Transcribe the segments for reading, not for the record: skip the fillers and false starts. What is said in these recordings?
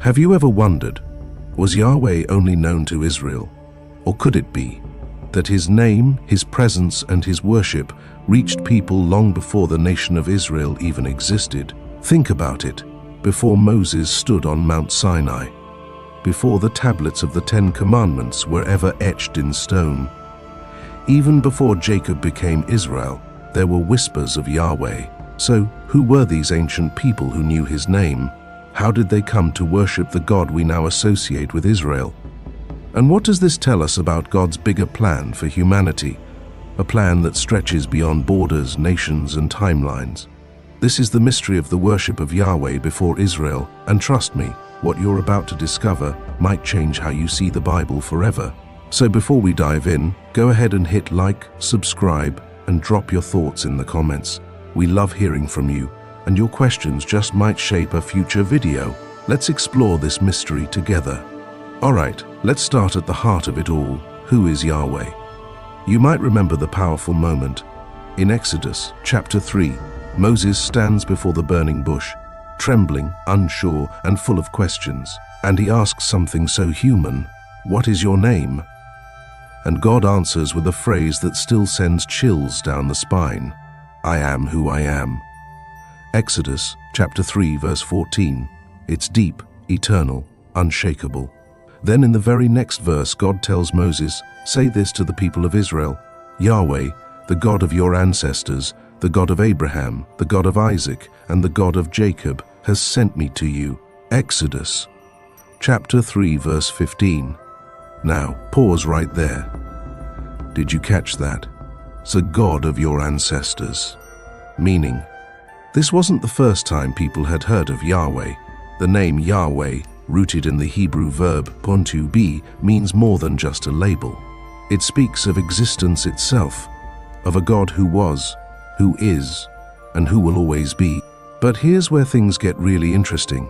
Have you ever wondered, was Yahweh only known to Israel? Or could it be that his name, his presence, and his worship reached people long before the nation of Israel even existed? Think about it. Before Moses stood on Mount Sinai, before the tablets of the Ten Commandments were ever etched in stone, even before Jacob became Israel, there were whispers of Yahweh. So, who were these ancient people who knew his name? How did they come to worship the God we now associate with Israel? And what does this tell us about God's bigger plan for humanity? A plan that stretches beyond borders, nations, and timelines. This is the mystery of the worship of Yahweh before Israel, and trust me, what you're about to discover might change how you see the Bible forever. So before we dive in, go ahead and hit like, subscribe, and drop your thoughts in the comments. We love hearing from you, and your questions just might shape a future video. Let's explore this mystery together. Alright, let's start at the heart of it all. Who is Yahweh? You might remember the powerful moment. In Exodus chapter 3, Moses stands before the burning bush, trembling, unsure, and full of questions. And he asks something so human, "What is your name?" And God answers with a phrase that still sends chills down the spine. "I am who I am." Exodus chapter 3 verse 14. It's deep, eternal, unshakable. Then in the very next verse, God tells Moses, "Say this to the people of Israel, Yahweh, the God of your ancestors, the God of Abraham, the God of Isaac, and the God of Jacob, has sent me to you." Exodus chapter 3 verse 15. Now, pause right there. Did you catch that? The God of your ancestors. Meaning, this wasn't the first time people had heard of Yahweh. The name Yahweh, rooted in the Hebrew verb pontu be, means more than just a label. It speaks of existence itself, of a God who was, who is, and who will always be. But here's where things get really interesting.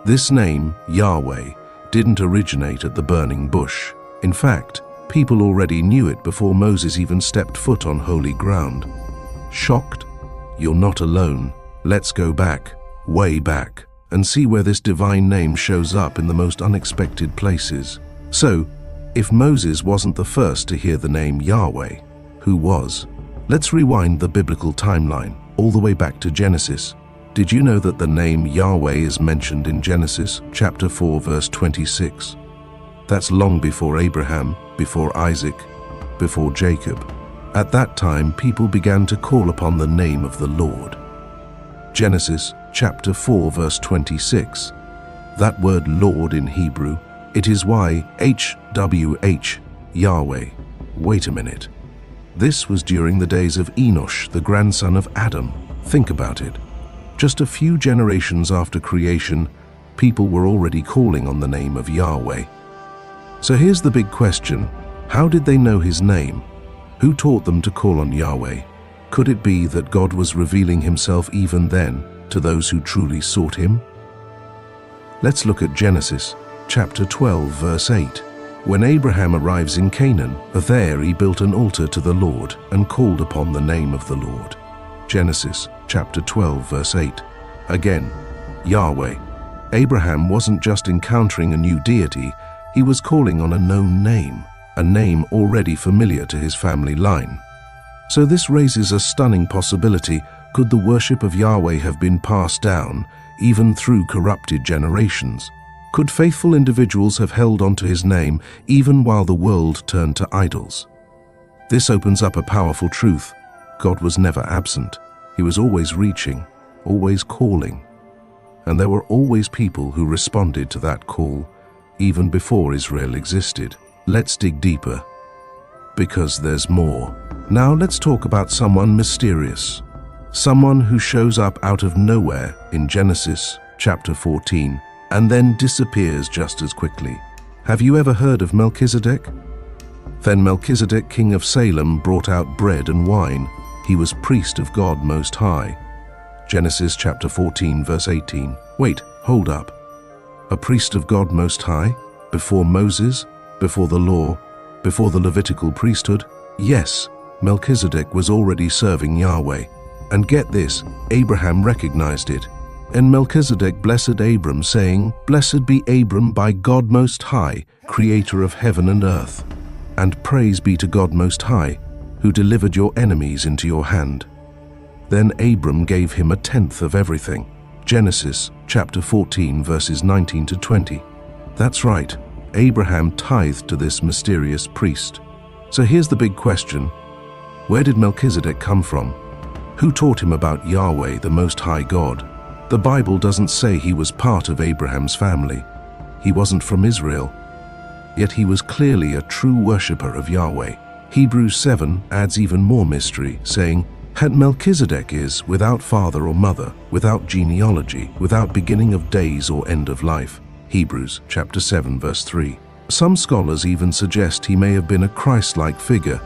This name, Yahweh, didn't originate at the burning bush. In fact, people already knew it before Moses even stepped foot on holy ground. Shocked? You're not alone. Let's go back, way back, and see where this divine name shows up in the most unexpected places. So, if Moses wasn't the first to hear the name Yahweh, who was? Let's rewind the biblical timeline, all the way back to Genesis. Did you know that the name Yahweh is mentioned in Genesis chapter 4 verse 26? That's long before Abraham, before Isaac, before Jacob. At that time, people began to call upon the name of the Lord. Genesis chapter 4 verse 26. That word Lord in Hebrew, it is YHWH, Yahweh. Wait a minute. This was during the days of Enosh, the grandson of Adam. Think about it. Just a few generations after creation, people were already calling on the name of Yahweh. So here's the big question. How did they know his name? Who taught them to call on Yahweh? Could it be that God was revealing himself even then to those who truly sought him? Let's look at Genesis chapter 12 verse 8. When Abraham arrives in Canaan, there he built an altar to the Lord and called upon the name of the Lord. Genesis chapter 12 verse 8. Again, Yahweh. Abraham wasn't just encountering a new deity, he was calling on a known name, a name already familiar to his family line. So this raises a stunning possibility. Could the worship of Yahweh have been passed down, even through corrupted generations? Could faithful individuals have held onto his name, even while the world turned to idols? This opens up a powerful truth. God was never absent. He was always reaching, always calling. And there were always people who responded to that call, even before Israel existed. Let's dig deeper, because there's more. Now let's talk about someone mysterious. Someone who shows up out of nowhere in Genesis chapter 14 and then disappears just as quickly. Have you ever heard of Melchizedek? Then Melchizedek, king of Salem, brought out bread and wine. He was priest of God Most High. Genesis chapter 14 verse 18. Wait, hold up. A priest of God Most High? Before Moses? Before the law? Before the Levitical priesthood? Yes, Melchizedek was already serving Yahweh. And get this, Abraham recognized it. And Melchizedek blessed Abram, saying, Blessed be Abram by God Most High, creator of heaven and earth. And praise be to God Most High, who delivered your enemies into your hand. Then Abram gave him 1/10 of everything. Genesis chapter 14 verses 19 to 20. That's right, Abraham tithed to this mysterious priest. So here's the big question. Where did Melchizedek come from? Who taught him about Yahweh, the Most High God? The Bible doesn't say he was part of Abraham's family. He wasn't from Israel. Yet he was clearly a true worshipper of Yahweh. Hebrews 7 adds even more mystery, saying, And Melchizedek is without father or mother, without genealogy, without beginning of days or end of life. Hebrews chapter 7 verse 3. Some scholars even suggest he may have been a Christ-like figure,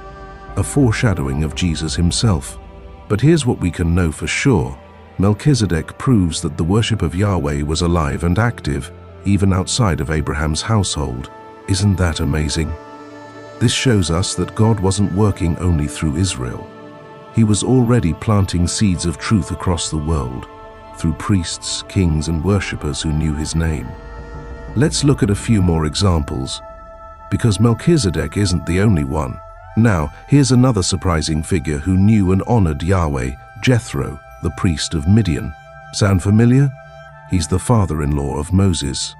a foreshadowing of Jesus himself. But here's what we can know for sure. Melchizedek proves that the worship of Yahweh was alive and active, even outside of Abraham's household. Isn't that amazing? This shows us that God wasn't working only through Israel. He was already planting seeds of truth across the world, through priests, kings, and worshippers who knew his name. Let's look at a few more examples, because Melchizedek isn't the only one. Now, here's another surprising figure who knew and honored Yahweh, Jethro, the priest of Midian. Sound familiar? He's the father-in-law of Moses.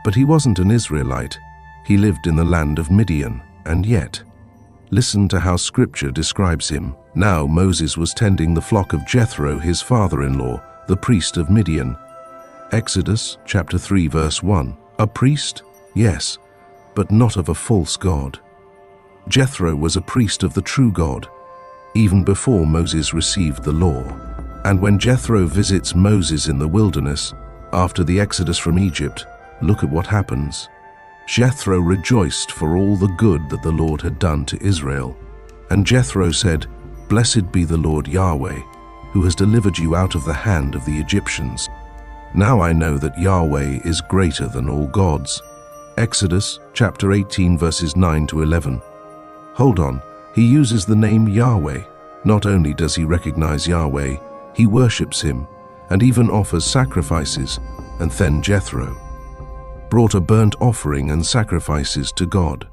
But he wasn't an Israelite. He lived in the land of Midian, and yet, listen to how Scripture describes him. Now Moses was tending the flock of Jethro, his father-in-law, the priest of Midian. Exodus chapter 3 verse 1. A priest? Yes, but not of a false god. Jethro was a priest of the true God, even before Moses received the law. And when Jethro visits Moses in the wilderness, after the exodus from Egypt, look at what happens. Jethro rejoiced for all the good that the Lord had done to Israel. And Jethro said, Blessed be the Lord Yahweh, who has delivered you out of the hand of the Egyptians. Now I know that Yahweh is greater than all gods. Exodus chapter 18 verses 9 to 11. Hold on, he uses the name Yahweh. Not only does he recognize Yahweh, he worships him and even offers sacrifices. And then Jethro brought a burnt offering and sacrifices to God.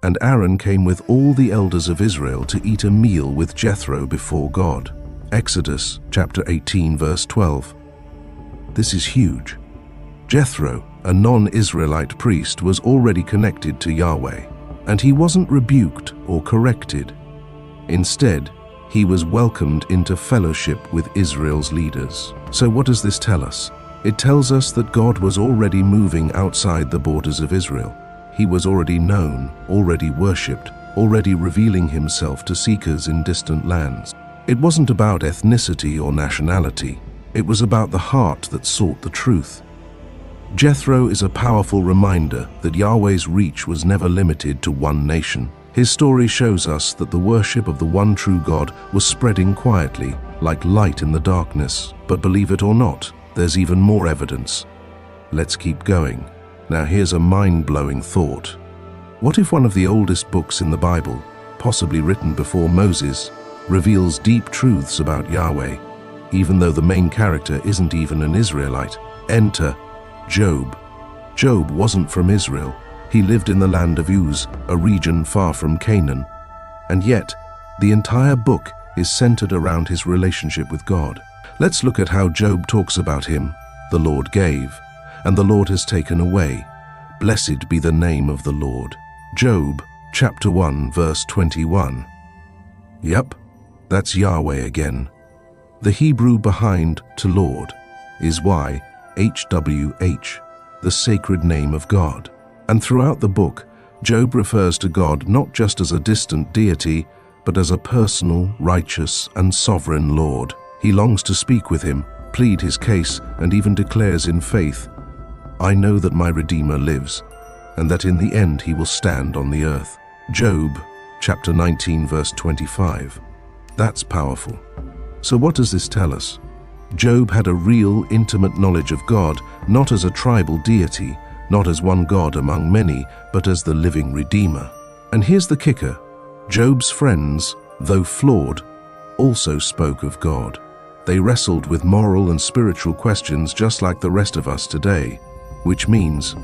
And Aaron came with all the elders of Israel to eat a meal with Jethro before God. Exodus chapter 18 verse 12. This is huge. Jethro, a non-Israelite priest, was already connected to Yahweh, and he wasn't rebuked or corrected. Instead, he was welcomed into fellowship with Israel's leaders. So what does this tell us? It tells us that God was already moving outside the borders of Israel. He was already known, already worshipped, already revealing himself to seekers in distant lands. It wasn't about ethnicity or nationality. It was about the heart that sought the truth. Jethro is a powerful reminder that Yahweh's reach was never limited to one nation. His story shows us that the worship of the one true God was spreading quietly, like light in the darkness. But believe it or not, there's even more evidence. Let's keep going. Now here's a mind-blowing thought. What if one of the oldest books in the Bible, possibly written before Moses, reveals deep truths about Yahweh, even though the main character isn't even an Israelite? Enter Job. Job wasn't from Israel. He lived in the land of Uz, a region far from Canaan. And yet, the entire book is centered around his relationship with God. Let's look at how Job talks about him. The Lord gave, and the Lord has taken away. Blessed be the name of the Lord. Job chapter 1 verse 21. Yep, that's Yahweh again. The Hebrew behind to Lord is YHWH, the sacred name of God. And throughout the book, Job refers to God not just as a distant deity, but as a personal, righteous, and sovereign Lord. He longs to speak with him, plead his case, and even declares in faith, I know that my Redeemer lives, and that in the end he will stand on the earth. Job chapter 19 verse 25. That's powerful. So what does this tell us? Job had a real, intimate knowledge of God, not as a tribal deity, not as one God among many, but as the living Redeemer. And here's the kicker. Job's friends, though flawed, also spoke of God. They wrestled with moral and spiritual questions just like the rest of us today, which means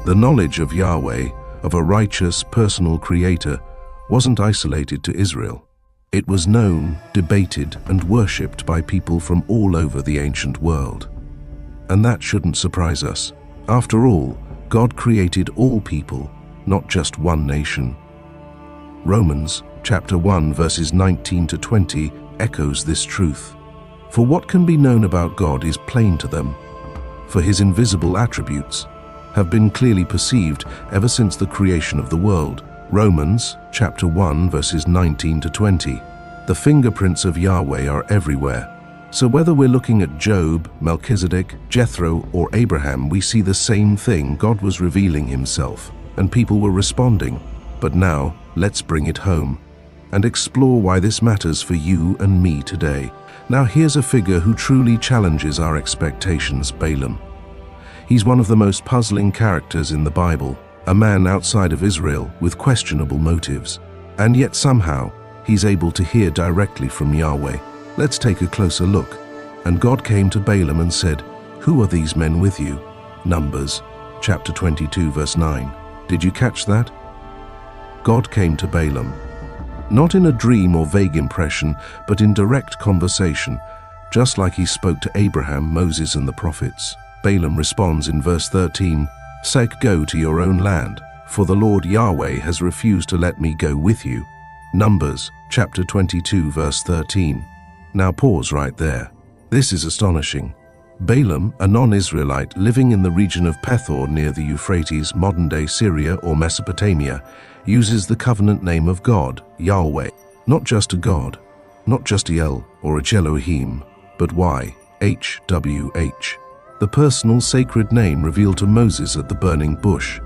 the knowledge of Yahweh, of a righteous, personal creator, wasn't isolated to Israel. It was known, debated, and worshipped by people from all over the ancient world. And that shouldn't surprise us. After all, God created all people, not just one nation. Romans chapter 1 verses 19 to 20 echoes this truth. For what can be known about God is plain to them, for his invisible attributes have been clearly perceived ever since the creation of the world. Romans chapter 1 verses 19 to 20. The fingerprints of Yahweh are everywhere. So whether we're looking at Job, Melchizedek, Jethro, or Abraham, we see the same thing. God was revealing himself, and people were responding. But now, let's bring it home and explore why this matters for you and me today. Now here's a figure who truly challenges our expectations, Balaam. He's one of the most puzzling characters in the Bible, a man outside of Israel with questionable motives. And yet somehow, he's able to hear directly from Yahweh. Let's take a closer look. And God came to Balaam and said, "Who are these men with you?" Numbers chapter 22 verse 9. Did you catch that? God came to Balaam, not in a dream or vague impression, but in direct conversation, just like he spoke to Abraham, Moses, and the prophets. Balaam responds in verse 13, "Say, go to your own land, for the Lord Yahweh has refused to let me go with you." Numbers chapter 22 verse 13. Now pause right there. This is astonishing. Balaam, a non-Israelite living in the region of Pethor near the Euphrates, modern-day Syria or Mesopotamia, uses the covenant name of God, Yahweh. Not just a God, not just El or a Elohim, but YHWH, the personal sacred name revealed to Moses at the burning bush.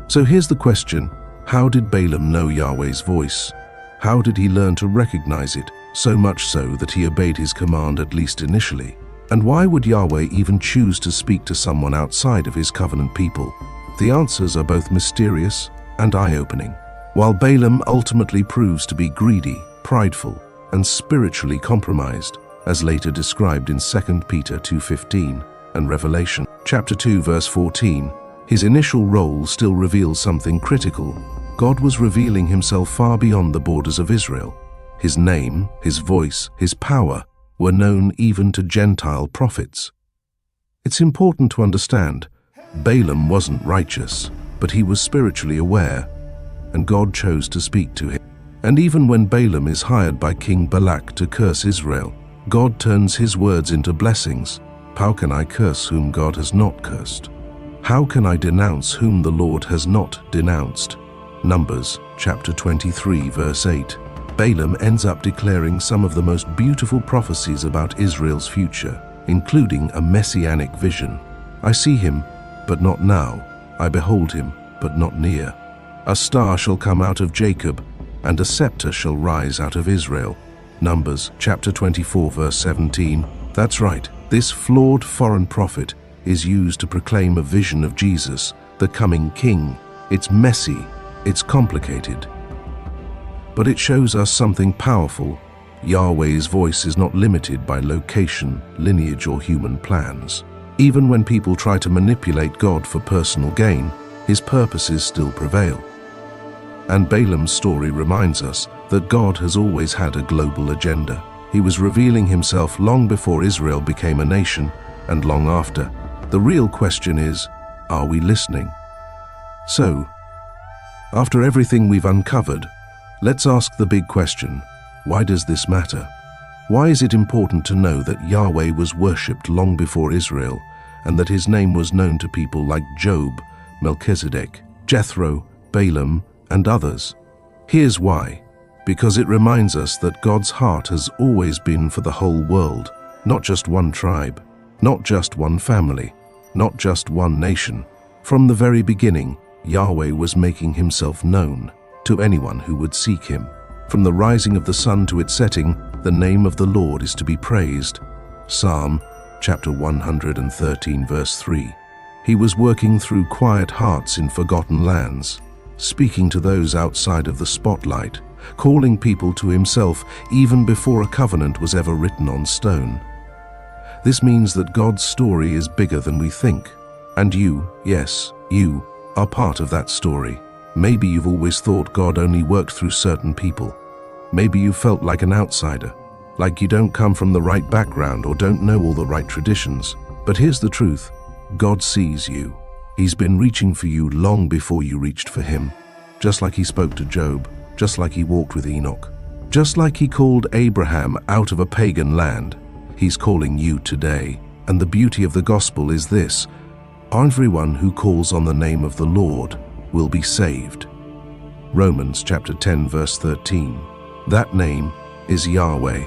So here's the question: how did Balaam know Yahweh's voice? How did he learn to recognize it, so much so that he obeyed his command at least initially? And why would Yahweh even choose to speak to someone outside of his covenant people? The answers are both mysterious and eye-opening. While Balaam ultimately proves to be greedy, prideful, and spiritually compromised, as later described in 2 Peter 2:15 and Revelation chapter 2 verse 14, his initial role still reveals something critical. God was revealing himself far beyond the borders of Israel. His name, his voice, his power were known even to Gentile prophets. It's important to understand, Balaam wasn't righteous, but he was spiritually aware, and God chose to speak to him. And even when Balaam is hired by King Balak to curse Israel, God turns his words into blessings. How can I curse whom God has not cursed? How can I denounce whom the Lord has not denounced? Numbers chapter 23 verse 8. Balaam ends up declaring some of the most beautiful prophecies about Israel's future, including a messianic vision. I see him, but not now. I behold him, but not near. A star shall come out of Jacob, and a scepter shall rise out of Israel. Numbers chapter 24 verse 17. That's right, this flawed foreign prophet is used to proclaim a vision of Jesus, the coming king. It's messy, it's complicated, but it shows us something powerful. Yahweh's voice is not limited by location, lineage, or human plans. Even when people try to manipulate God for personal gain, his purposes still prevail. And Balaam's story reminds us that God has always had a global agenda. He was revealing himself long before Israel became a nation, and long after. The real question is, are we listening? So, after everything we've uncovered, let's ask the big question: why does this matter? Why is it important to know that Yahweh was worshipped long before Israel, and that his name was known to people like Job, Melchizedek, Jethro, Balaam, and others? Here's why. Because it reminds us that God's heart has always been for the whole world, not just one tribe, not just one family, not just one nation. From the very beginning, Yahweh was making himself known to anyone who would seek him. From the rising of the sun to its setting, the name of the Lord is to be praised. Psalm chapter 113 verse 3. He was working through quiet hearts in forgotten lands, speaking to those outside of the spotlight, calling people to himself even before a covenant was ever written on stone. This means that God's story is bigger than we think. And you, yes, you, are part of that story. Maybe you've always thought God only worked through certain people. Maybe you felt like an outsider, like you don't come from the right background or don't know all the right traditions. But here's the truth. God sees you. He's been reaching for you long before you reached for him. Just like he spoke to Job, just like he walked with Enoch, just like he called Abraham out of a pagan land, he's calling you today. And the beauty of the gospel is this: everyone who calls on the name of the Lord will be saved. Romans chapter 10 verse 13. That name is Yahweh.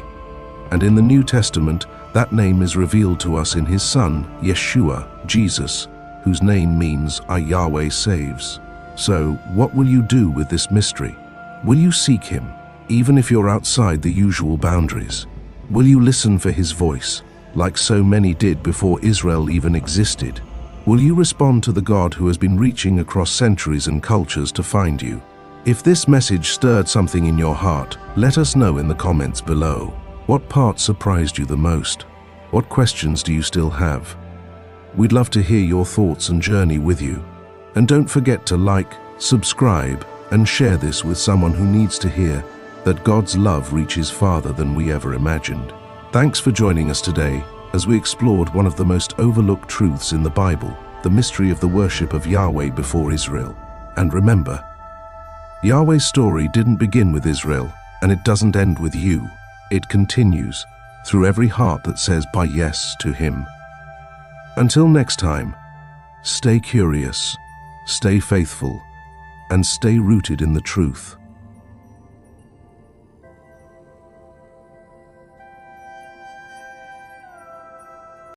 And in the New Testament, that name is revealed to us in his Son, Yeshua, Jesus, whose name means our Yahweh saves. So, what will you do with this mystery? Will you seek him, even if you're outside the usual boundaries? Will you listen for his voice, like so many did before Israel even existed? Will you respond to the God who has been reaching across centuries and cultures to find you? If this message stirred something in your heart, let us know in the comments below. What part surprised you the most? What questions do you still have? We'd love to hear your thoughts and journey with you. And don't forget to like, subscribe, and share this with someone who needs to hear that God's love reaches farther than we ever imagined. Thanks for joining us today as we explored one of the most overlooked truths in the Bible, the mystery of the worship of Yahweh before Israel. And remember, Yahweh's story didn't begin with Israel, and it doesn't end with you. It continues through every heart that says by yes to him. Until next time, stay curious, stay faithful, and stay rooted in the truth.